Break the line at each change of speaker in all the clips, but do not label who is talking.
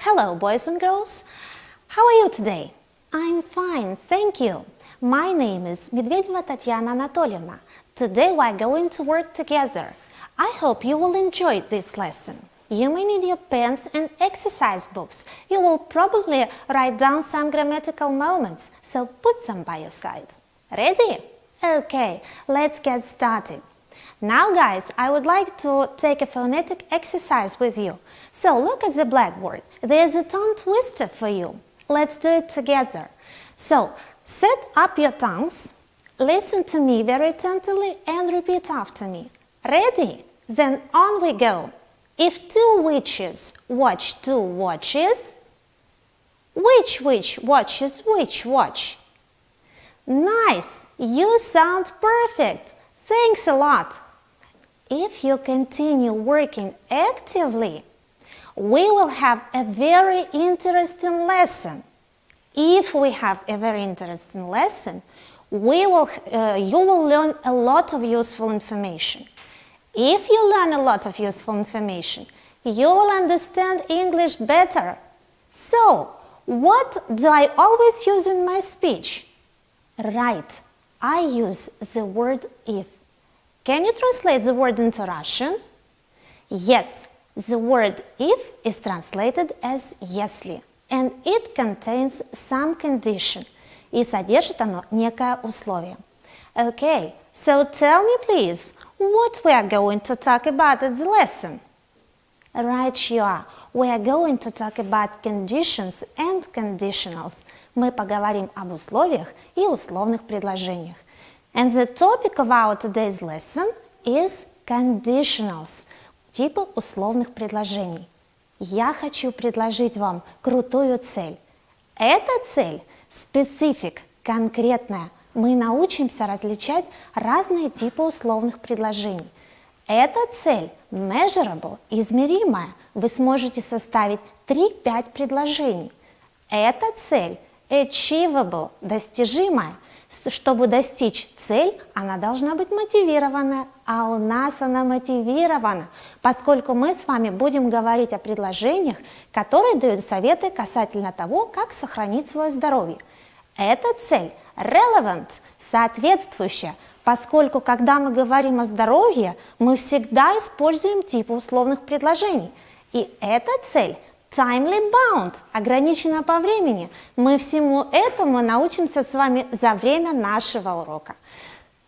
Hello, boys and girls. How are you today? I'm fine, thank you. My name is Медведева Татьяна Анатольевна. Today we are going to work together. I hope you will enjoy this lesson. You may need your pens and exercise books. You will probably write down some grammatical moments, so put them by your side. Ready? Okay, let's get started. Now, guys, I would like to take a phonetic exercise with you. So look at the blackboard. There's a tongue twister for you. Let's do it together. So set up your tongues, listen to me very attentively and repeat after me. Ready? Then on we go. If two witches watch two watches, which witch watches which watch? Nice! You sound perfect! Thanks a lot! If you continue working actively, we will have a very interesting lesson. If we have a very interesting lesson, you will learn a lot of useful information. If you learn a lot of useful information, you will understand English better. So, what do I always use in my speech? Right, I use the word if. Can you translate the word into Russian? Yes, the word if is translated as если, and it contains some condition, и содержит оно некое условие. Okay, so tell me please, what we are going to talk about in the lesson? Right you are. We are going to talk about conditions and conditionals. Мы поговорим об условиях и условных предложениях. And the topic of our today's lesson is conditionals, типы условных предложений. Я хочу предложить вам крутую цель. Эта цель specific, конкретная. Мы научимся различать разные типы условных предложений. Эта цель measurable, измеримая. Вы сможете составить 3-5 предложений. Эта цель achievable, достижимая. Чтобы достичь цель, она должна быть мотивированная, а у нас она мотивирована, поскольку мы с вами будем говорить о предложениях, которые дают советы касательно того, как сохранить свое здоровье. Эта цель relevant, соответствующая, поскольку когда мы говорим о здоровье, мы всегда используем типы условных предложений. И эта цель timely bound, ограничена по времени. Мы всему этому научимся с вами за время нашего урока.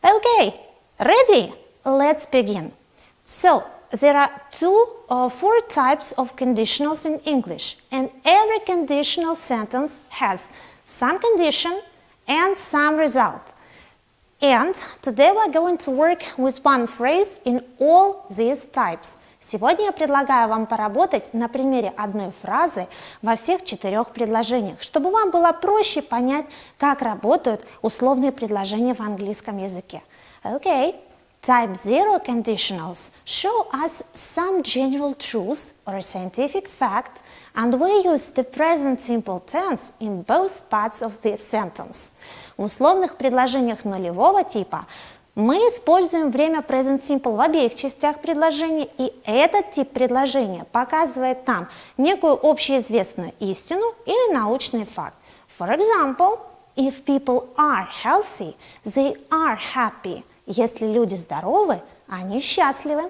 Okay, ready? Let's begin. So, there are 2 or 4 types of conditionals in English, and every conditional sentence has some condition and some result. And today we're going to work with one phrase in all these types. Сегодня я предлагаю вам поработать на примере одной фразы во всех 4 предложениях, чтобы вам было проще понять, как работают условные предложения в английском языке. Okay. Type 0 conditionals show us some general truth or scientific fact, and we use the present simple tense in both parts of the sentence. В условных предложениях нулевого типа мы используем время present simple в обеих частях предложения, и этот тип предложения показывает нам некую общеизвестную истину или научный факт. For example, if people are healthy, they are happy. Если люди здоровы, они счастливы.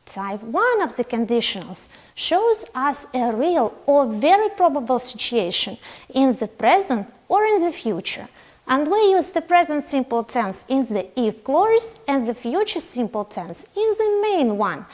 Type 1 of the conditionals shows us a real or very probable situation in the present or in the future. And we use the present simple tense in the if clause and the future simple tense in the main one.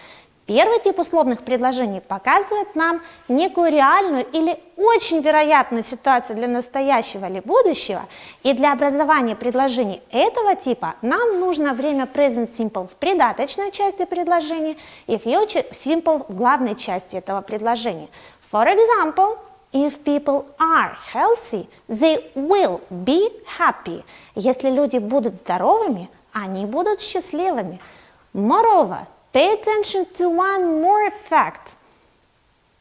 Первый тип условных предложений показывает нам некую реальную или очень вероятную ситуацию для настоящего или будущего, и для образования предложений этого типа нам нужно время present simple в придаточной части предложения и future simple в главной части этого предложения. For example, if people are healthy, they will be happy. Если люди будут здоровыми, они будут счастливыми. Moreover, pay attention to one more fact.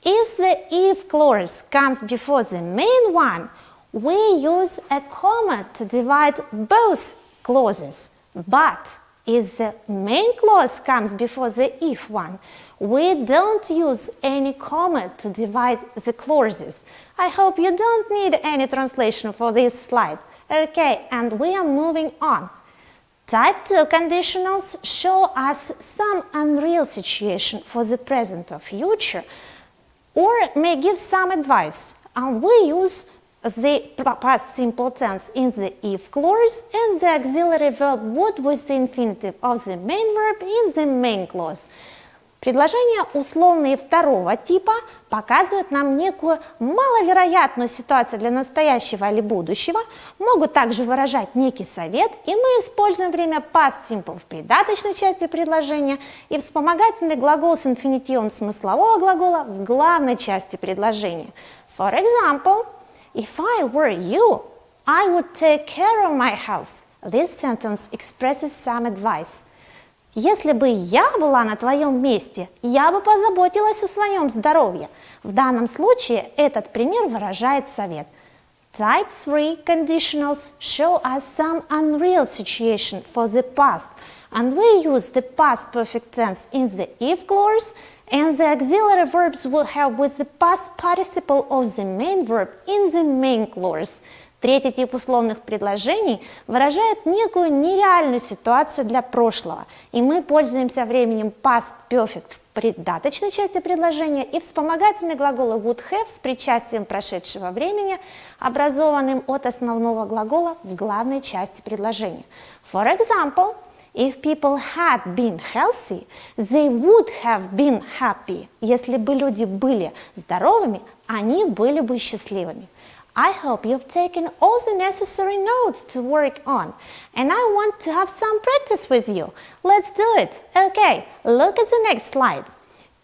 If the if clause comes before the main one, we use a comma to divide both clauses. But if the main clause comes before the if one, We don't use any comma to divide the clauses. I hope you don't need any translation for this slide. Okay, and we are moving on. Type 2 conditionals show us some unreal situation for the present or future, or may give some advice. And we use the past simple tense in the if clause and the auxiliary verb would with the infinitive of the main verb in the main clause. Предложения условные второго типа показывают нам некую маловероятную ситуацию для настоящего или будущего, могут также выражать некий совет, и мы используем время past simple в придаточной части предложения и вспомогательный глагол с инфинитивом смыслового глагола в главной части предложения. For example, if I were you, I would take care of my health. This sentence expresses some advice. Если бы я была на твоем месте, я бы позаботилась о своем здоровье. В данном случае этот пример выражает совет. Type 3 conditionals show us some unreal situation for the past, and we use the past perfect tense in the if clause, and the auxiliary verbs will have with the past participle of the main verb in the main clause. Третий тип условных предложений выражает некую нереальную ситуацию для прошлого, и мы пользуемся временем past perfect в придаточной части предложения и вспомогательные глаголы would have с причастием прошедшего времени, образованным от основного глагола в главной части предложения. For example, if people had been healthy, they would have been happy. Если бы люди были здоровыми, они были бы счастливыми. I hope you've taken all the necessary notes to work on, and I want to have some practice with you. Let's do it. Okay, look at the next slide.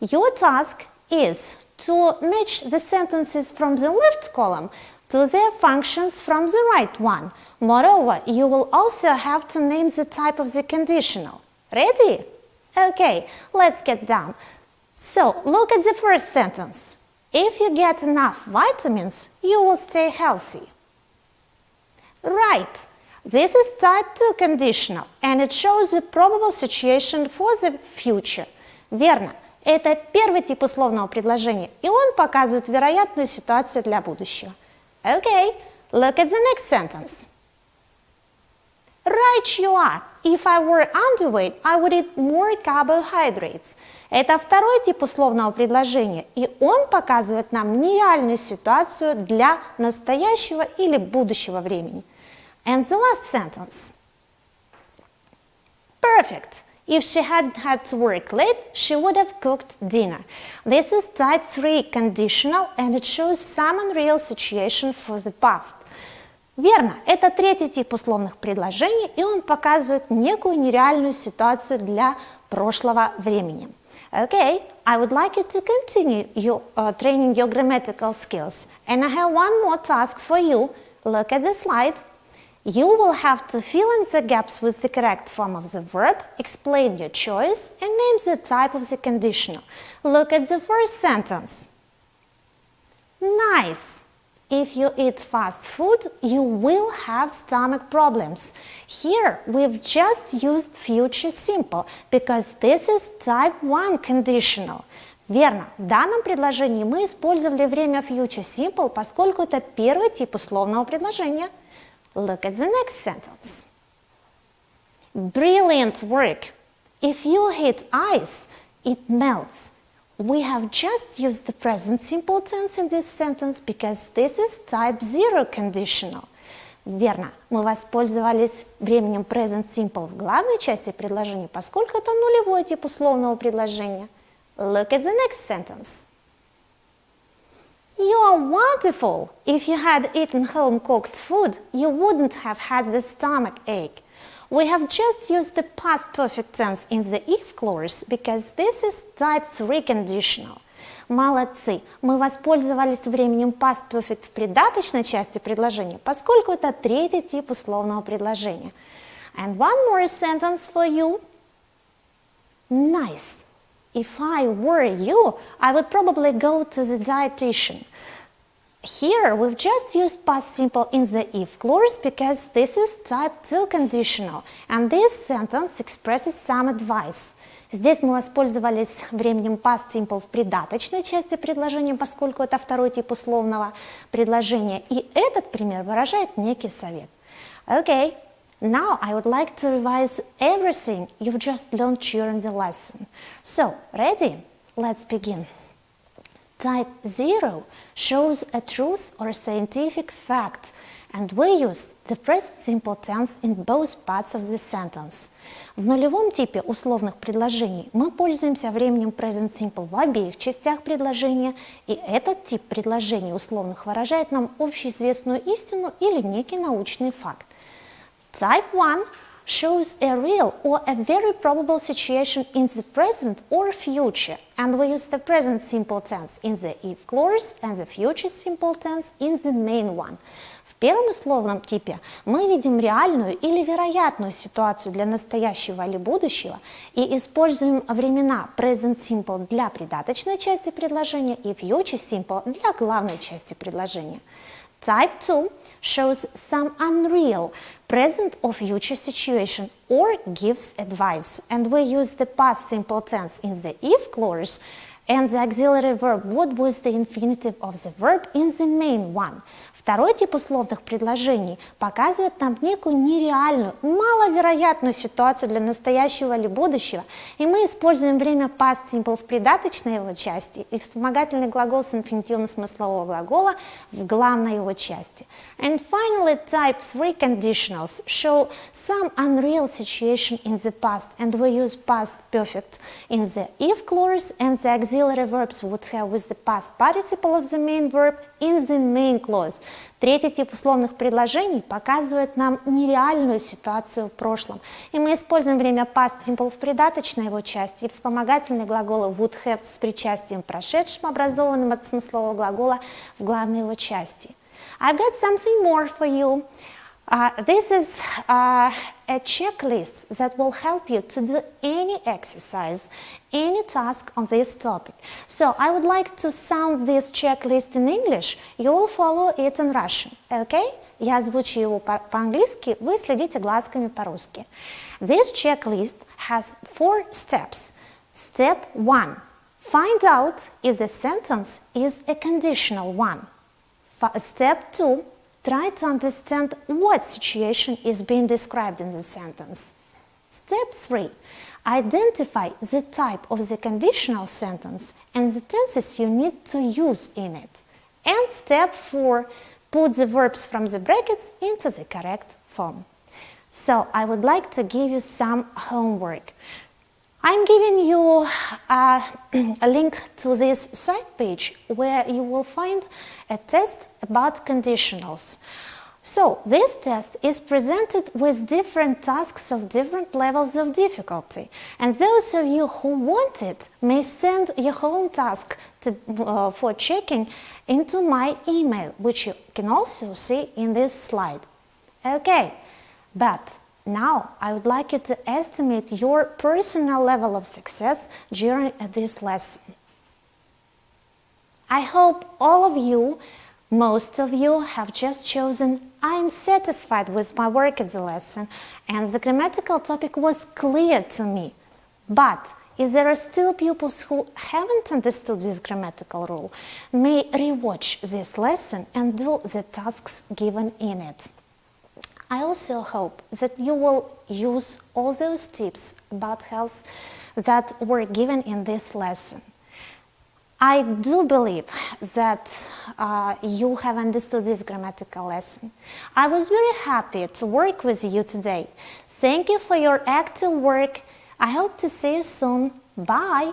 Your task is to match the sentences from the left column to their functions from the right one. Moreover, you will also have to name the type of the conditional. Ready? Okay, let's get down. So, look at the first sentence. If you get enough vitamins, you will stay healthy. Right. This is type 2 conditional, and it shows the probable situation for the future. Верно. Это первый тип условного предложения, и он показывает вероятную ситуацию для будущего. Okay, look at the next sentence. Right you are. If I were underweight, I would eat more carbohydrates. Это второй тип условного предложения, и он показывает нам нереальную ситуацию для настоящего или будущего времени. And the last sentence. Perfect. If she hadn't had to work late, she would have cooked dinner. This is type 3 conditional, and it shows some unreal situation for the past. Верно, это третий тип условных предложений, и он показывает некую нереальную ситуацию для прошлого времени. Okay, I would like you to continue training your grammatical skills. And I have one more task for you. Look at the slide. You will have to fill in the gaps with the correct form of the verb, explain your choice, and name the type of the conditional. Look at the first sentence. Nice. If you eat fast food, you will have stomach problems. Here we've just used future simple, because this is type 1 conditional. Верно, в данном предложении мы использовали время future simple, поскольку это первый тип условного предложения. Look at the next sentence. Brilliant work. If you hit ice, it melts. We have just used the present simple tense in this sentence because this is type 0 conditional. Верно, мы воспользовались временем present simple в главной части предложения, поскольку это нулевой тип условного предложения. Look at the next sentence. You are wonderful. If you had eaten home-cooked food, you wouldn't have had the stomach ache. We have just used the past perfect tense in the if clause because this is type 3 conditional. Молодцы! Мы воспользовались временем past perfect в придаточной части предложения, поскольку это третий тип условного предложения. And one more sentence for you. Nice! If I were you, I would probably go to the dietitian. Here we've just used past simple in the if clause because this is type 2 conditional, and this sentence expresses some advice. Здесь мы воспользовались временем past simple в придаточной части предложения, поскольку это второй тип условного предложения. И этот пример выражает некий совет. Okay, now I would like to revise everything you've just learned during the lesson. So, ready? Let's begin. Type 0 shows a truth or a scientific fact, and we use the present simple tense in both parts of the sentence. В нулевом типе условных предложений мы пользуемся временем present simple в обеих частях предложения, и этот тип предложений условных выражает нам общеизвестную истину или некий научный факт. Type 1 shows a real or a very probable situation in the present or future, and we use the present simple tense in the if clause and the future simple tense in the main one. В первом условном типе мы видим реальную или вероятную ситуацию для настоящего или будущего и используем времена present simple для придаточной части предложения и future simple для главной части предложения. Type 2 shows some unreal present or future situation or gives advice, and we use the past simple tense in the if clause and the auxiliary verb would with the infinitive of the verb in the main one. Второй тип условных предложений показывает нам некую нереальную, маловероятную ситуацию для настоящего или будущего, и мы используем время past simple в придаточной его части и вспомогательный глагол с инфинитивом смыслового глагола в главной его части. And finally, type 3 conditionals show some unreal situation in the past, and we use past perfect in the if clause, and the auxiliary verbs would have with the past participle of the main verb in the main clause. Третий тип условных предложений показывает нам нереальную ситуацию в прошлом. И мы используем время past simple в придаточной его части и вспомогательные глаголы would have с причастием прошедшим, образованным от смыслового глагола в главной его части. I've got something more for you. This is a checklist that will help you to do any exercise, any task on this topic. So I would like to sound this checklist in English. You will follow it in Russian, okay? Я озвучу его по-английски, вы следите глазками по-русски. This checklist has 4 steps. Step 1. Find out if the sentence is a conditional one. Step 2. Try to understand what situation is being described in the sentence. Step 3. Identify the type of the conditional sentence and the tenses you need to use in it. And step 4. Put the verbs from the brackets into the correct form. So I would like to give you some homework. I'm giving you a link to this site page where you will find a test about conditionals. So this test is presented with different tasks of different levels of difficulty, and those of you who want it may send your own task for checking into my email, which you can also see in this slide. Okay, but now I would like you to estimate your personal level of success during this lesson. I hope all of you, most of you, have just chosen I'm satisfied with my work at the lesson and the grammatical topic was clear to me. But if there are still pupils who haven't understood this grammatical rule, may rewatch this lesson and do the tasks given in it. I also hope that you will use all those tips about health that were given in this lesson. I do believe that you have understood this grammatical lesson. I was very happy to work with you today. Thank you for your active work. I hope to see you soon. Bye!